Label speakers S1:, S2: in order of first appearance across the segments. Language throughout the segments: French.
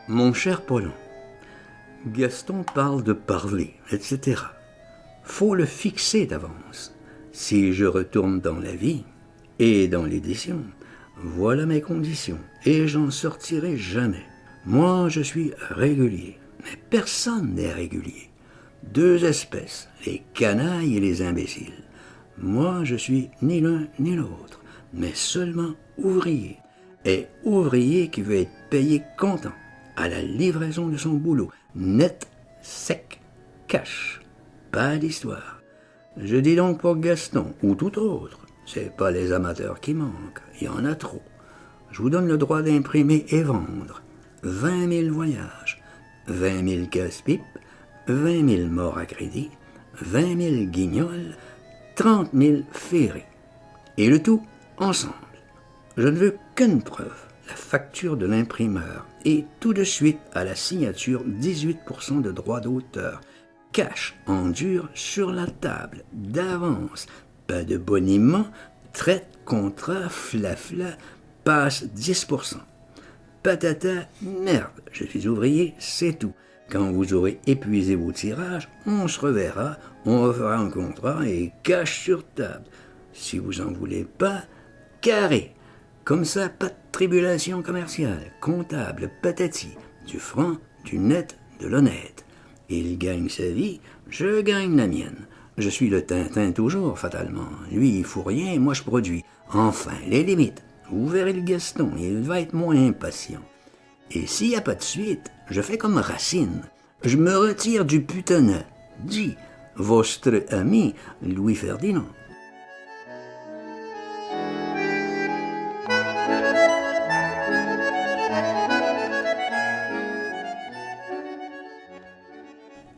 S1: Mon cher Paulin, Gaston parle de parler, etc. Faut le fixer d'avance. Si je retourne dans la vie et dans l'édition, voilà mes conditions, et j'en sortirai jamais. Moi, je suis régulier, mais personne n'est régulier. Deux espèces, les canailles et les imbéciles. Moi, je suis ni l'un ni l'autre, mais seulement ouvrier. Et ouvrier qui veut être payé content, à la livraison de son boulot, net, sec, cash. Pas d'histoire. Je dis donc pour Gaston, ou tout autre, c'est pas les amateurs qui manquent, il y en a trop. Je vous donne le droit d'imprimer et vendre 20 000 voyages, 20 000 casse-pipes, 20 000 morts à crédit, 20 000 guignols, 30 000 ferrés. Et le tout ensemble. Je ne veux qu'une preuve, la facture de l'imprimeur, et tout de suite à la signature 18% de droits d'auteur. Cash en dur sur la table, d'avance, pas de boniment, traite, contrat, flafla, passe 10%. Patata, merde, je suis ouvrier, c'est tout. Quand vous aurez épuisé vos tirages, on se reverra, on refera un contrat et cash sur table. Si vous en voulez pas, carré. Comme ça, pas de tribulation commerciale, comptable, patati, du franc, du net, de l'honnête. Il gagne sa vie, je gagne la mienne. Je suis le Tintin toujours, fatalement. Lui, il fout rien, moi je produis. Enfin, les limites. Vous verrez le Gaston, il va être moins impatient. Et s'il n'y a pas de suite, je fais comme Racine. Je me retire du putanat. Dit, votre ami Louis Ferdinand.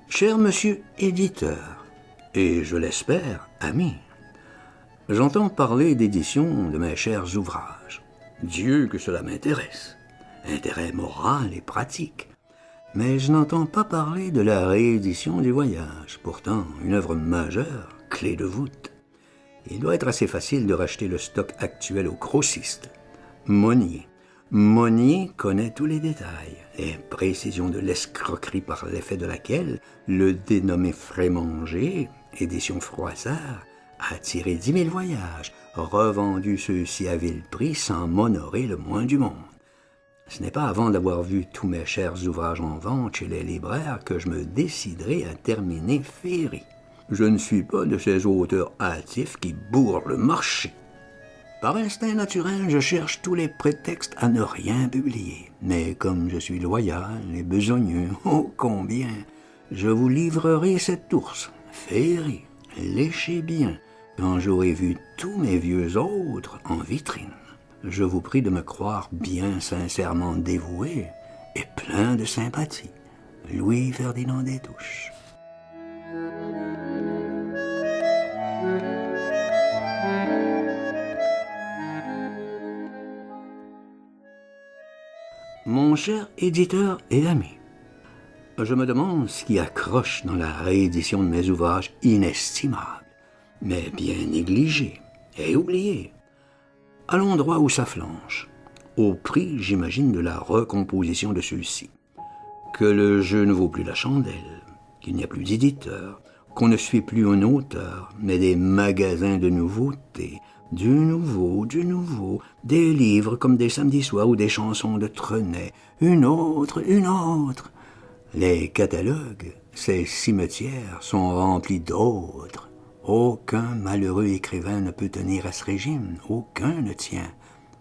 S1: Cher monsieur éditeur, et je l'espère, ami, j'entends parler d'édition de mes chers ouvrages. Dieu que cela m'intéresse. Intérêt moral et pratique. Mais je n'entends pas parler de la réédition du voyage, pourtant une œuvre majeure, clé de voûte. Il doit être assez facile de racheter le stock actuel aux grossistes. Monnier. Monnier connaît tous les détails, les précisions de l'escroquerie par l'effet de laquelle le dénommé Frémanger, édition Froissart, a tiré 10 000 voyages, revendu ceux-ci à vil prix sans m'honorer le moins du monde. Ce n'est pas avant d'avoir vu tous mes chers ouvrages en vente chez les libraires que je me déciderai à terminer Féerie. Je ne suis pas de ces auteurs hâtifs qui bourrent le marché. Par instinct naturel, je cherche tous les prétextes à ne rien publier. Mais comme je suis loyal et besogneux, oh combien, je vous livrerai cet ours, Féerie, léchez bien, quand j'aurai vu tous mes vieux autres en vitrine. Je vous prie de me croire bien sincèrement dévoué et plein de sympathie. Louis Ferdinand Destouches. Mon cher éditeur et ami, je me demande ce qui accroche dans la réédition de mes ouvrages inestimables, mais bien négligés et oubliés. Allons droit où ça flanche, au prix, j'imagine, de la recomposition de ceux-ci. Que le jeu ne vaut plus la chandelle, qu'il n'y a plus d'éditeurs, qu'on ne suit plus un auteur, mais des magasins de nouveautés, du nouveau, des livres comme des samedis soirs ou des chansons de Trenet, une autre. Les catalogues, ces cimetières, sont remplis d'autres. Aucun malheureux écrivain ne peut tenir à ce régime, aucun ne tient.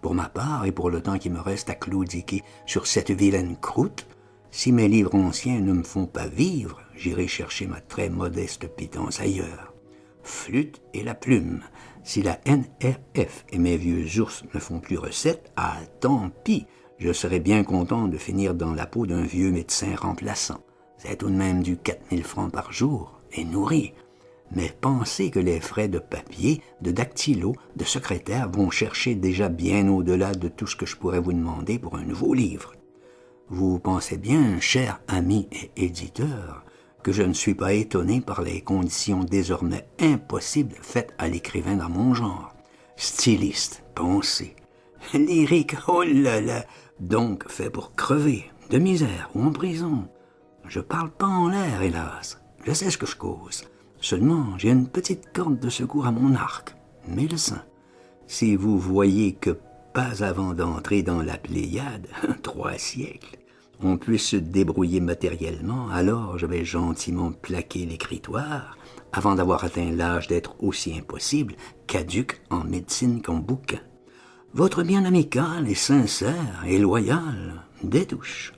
S1: Pour ma part et pour le temps qui me reste à claudiquer sur cette vilaine croûte, si mes livres anciens ne me font pas vivre, j'irai chercher ma très modeste pitance ailleurs. Flûte et la plume. Si la NRF et mes vieux ours ne font plus recette, ah tant pis, je serais bien content de finir dans la peau d'un vieux médecin remplaçant. C'est tout de même du 4 000 francs par jour, et nourri. Mais pensez que les frais de papier, de dactylo, de secrétaire vont chercher déjà bien au-delà de tout ce que je pourrais vous demander pour un nouveau livre. Vous pensez bien, cher ami et éditeur, que je ne suis pas étonné par les conditions désormais impossibles faites à l'écrivain dans mon genre. Styliste, pensez. Lyrique, oh là là, donc fait pour crever, de misère ou en prison. Je parle pas en l'air, hélas. Je sais ce que je cause. Seulement, j'ai une petite corde de secours à mon arc. Médecin, si vous voyez que pas avant d'entrer dans la Pléiade, 3 siècles, on puisse se débrouiller matériellement, alors je vais gentiment plaquer l'écritoire avant d'avoir atteint l'âge d'être aussi impossible, caduc en médecine qu'en bouquin. Votre bien amical et sincère et loyal Détouche.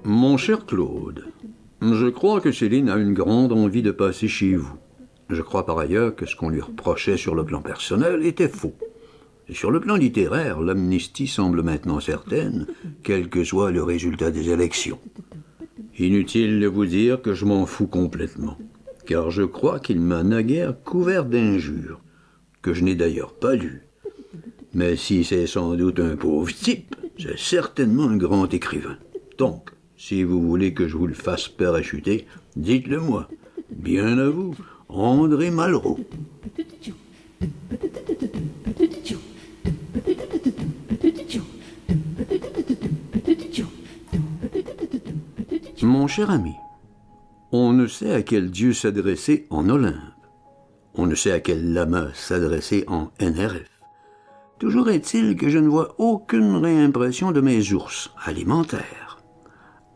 S2: Mon cher Claude, je crois que Céline a une grande envie de passer chez vous. Je crois par ailleurs que ce qu'on lui reprochait sur le plan personnel était faux. Et sur le plan littéraire, l'amnistie semble maintenant certaine, quel que soit le résultat des élections. Inutile de vous dire que je m'en fous complètement, car je crois qu'il m'a naguère couvert d'injures, que je n'ai d'ailleurs pas lues. Mais si c'est sans doute un pauvre type, c'est certainement un grand écrivain. Donc, si vous voulez que je vous le fasse parachuter, dites-le moi. Bien à vous, André Malraux. Mon cher ami, on ne sait à quel dieu s'adresser en Olympe. On ne sait à quel lama s'adresser en NRF. Toujours est-il que je ne vois aucune réimpression de mes ours alimentaires,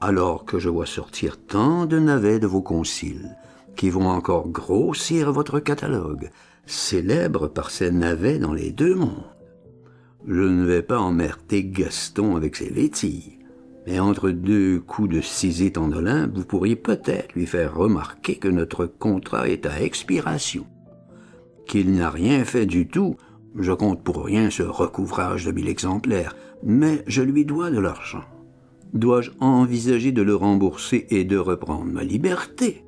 S2: alors que je vois sortir tant de navets de vos conciles, qui vont encore grossir votre catalogue, célèbre par ces navets dans les 2 mondes. Je ne vais pas emmerder Gaston avec ses vétilles, mais entre 2 coups de cisite en Olympe, vous pourriez peut-être lui faire remarquer que notre contrat est à expiration. Qu'il n'a rien fait du tout, je compte pour rien ce recouvrage de 1000 exemplaires, mais je lui dois de l'argent. Dois-je envisager de le rembourser et de reprendre ma liberté?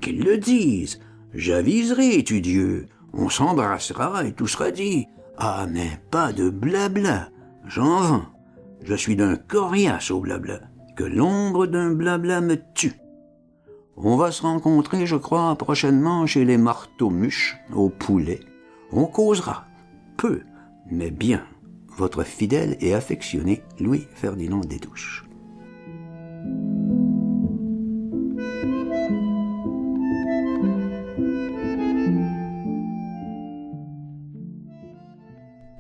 S2: Qu'il le dise, j'aviserai, tu Dieu, on s'embrassera et tout sera dit. Ah, mais pas de blabla, j'en vends. Je suis d'un coriace au blabla, que l'ombre d'un blabla me tue. On va se rencontrer, je crois, prochainement chez les marteaux-muches, au poulet. On causera, peu, mais bien, votre fidèle et affectionné Louis-Ferdinand Détouche.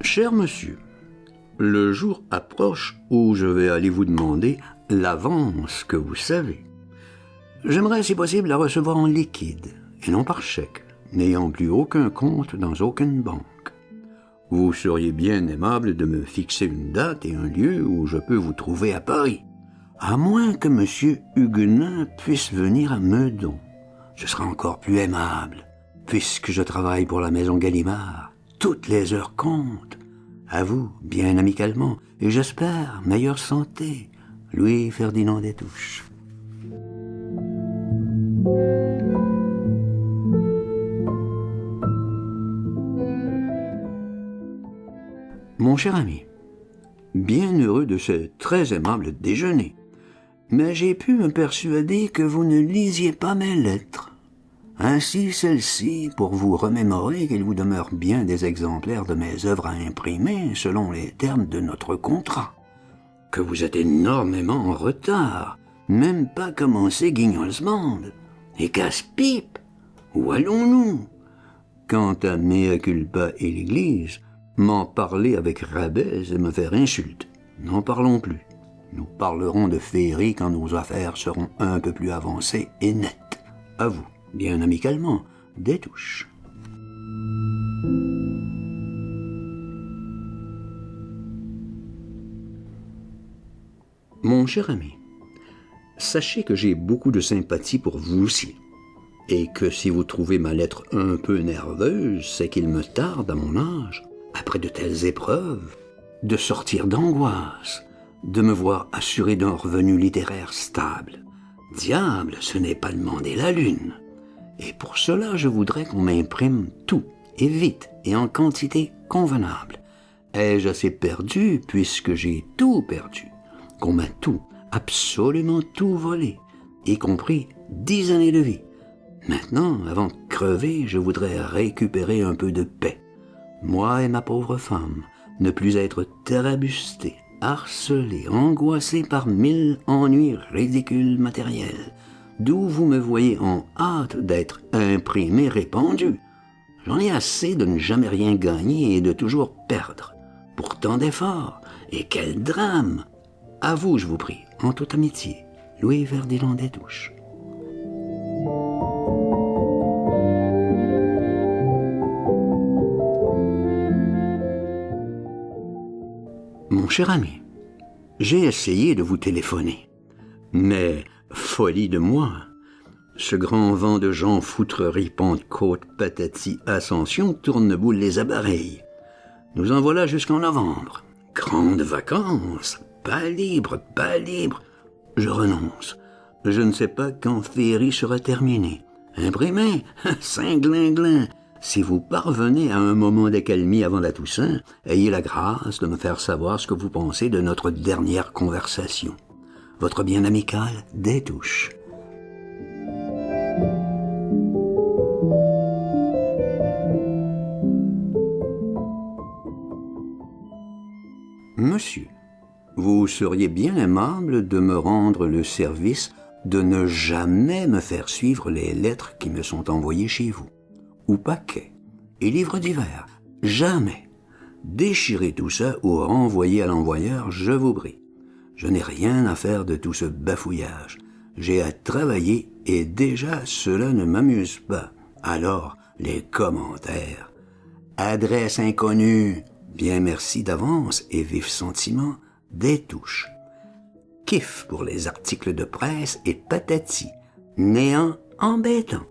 S2: Cher monsieur, le jour approche où je vais aller vous demander l'avance que vous savez. J'aimerais, si possible, la recevoir en liquide, et non par chèque, n'ayant plus aucun compte dans aucune banque. Vous seriez bien aimable de me fixer une date et un lieu où je peux vous trouver à Paris, à moins que monsieur Huguenin puisse venir à Meudon. Ce sera encore plus aimable, puisque je travaille pour la maison Gallimard. Toutes les heures comptent. À vous, bien amicalement, et j'espère, meilleure santé, Louis-Ferdinand Détouche. Mon cher ami, bien heureux de ce très aimable déjeuner, mais j'ai pu me persuader que vous ne lisiez pas mes lettres. Ainsi, celle-ci, pour vous remémorer qu'il vous demeure bien des exemplaires de mes œuvres à imprimer selon les termes de notre contrat, que vous êtes énormément en retard, même pas commencé Guignolsbande, et casse-pipe, où allons-nous? Quant à mea culpa et l'Église, m'en parler avec rabais et me faire insulte. N'en parlons plus. Nous parlerons de féerie quand nos affaires seront un peu plus avancées et nettes. À vous, bien amicalement, Détouche. Mon cher ami, sachez que j'ai beaucoup de sympathie pour vous aussi, et que si vous trouvez ma lettre un peu nerveuse, c'est qu'il me tarde à mon âge, après de telles épreuves, de sortir d'angoisse, de me voir assuré d'un revenu littéraire stable. Diable, ce n'est pas demander la lune. Et pour cela, je voudrais qu'on m'imprime tout, et vite, et en quantité convenable. Ai-je assez perdu, puisque j'ai tout perdu, qu'on m'a tout, absolument tout volé, y compris 10 années de vie, Maintenant, avant de crever, je voudrais récupérer un peu de paix. Moi et ma pauvre femme, ne plus être térabustés, harcelés, angoissés par 1000 ennuis ridicules matériels, d'où vous me voyez en hâte d'être imprimé, répandu. J'en ai assez de ne jamais rien gagner et de toujours perdre. Pour tant d'efforts, et quel drame! À vous, je vous prie, en toute amitié, Louis Verdilon des Touches. Mon cher ami, j'ai essayé de vous téléphoner, mais folie de moi, ce grand vent de Jean Foutrerie, Pentecôte, Patati, Ascension, Tourneboule les appareils. Nous en voilà jusqu'en novembre. Grandes vacances, pas libre, pas libre. Je renonce. Je ne sais pas quand Féerie sera terminée. Imprimé, Saint-Glinglin. Si vous parvenez à un moment d'accalmie avant la Toussaint, ayez la grâce de me faire savoir ce que vous pensez de notre dernière conversation. Votre bien amical, Des Touches. Monsieur, vous seriez bien aimable de me rendre le service de ne jamais me faire suivre les lettres qui me sont envoyées chez vous, ou paquets, et livres divers. Jamais. Déchirez tout ça ou renvoyez à l'envoyeur, je vous prie. Je n'ai rien à faire de tout ce bafouillage. J'ai à travailler et déjà cela ne m'amuse pas. Alors, les commentaires. Adresse inconnue. Bien merci d'avance et vif sentiment, Des Touches. Kiff pour les articles de presse et patati. Néant embêtant.